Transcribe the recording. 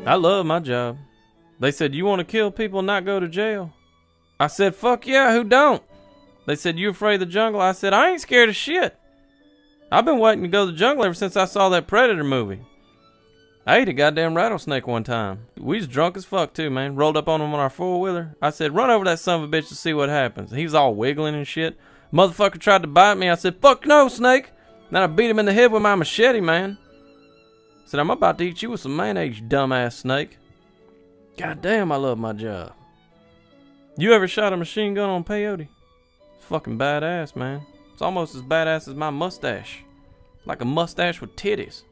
I love my job. They said, you want to kill people and not go to jail? I said, fuck yeah, who don't? They said, you afraid of the jungle? I said, I ain't scared of shit. I've been waiting to go to the jungle ever since I saw that Predator movie. I ate a goddamn rattlesnake one time. We was drunk as fuck too, man. Rolled up on him on our four-wheeler. I said, run over that son of a bitch to see what happens. He was all wiggling and shit. Motherfucker tried to bite me. I said, fuck no, snake. Then I beat him in the head with my machete, man. I said, I'm about to eat you with some mayonnaise, you dumbass snake. Goddamn, I love my job. You ever shot a machine gun on peyote? It's fucking badass, man. It's almost as badass as my mustache. Like a mustache with titties.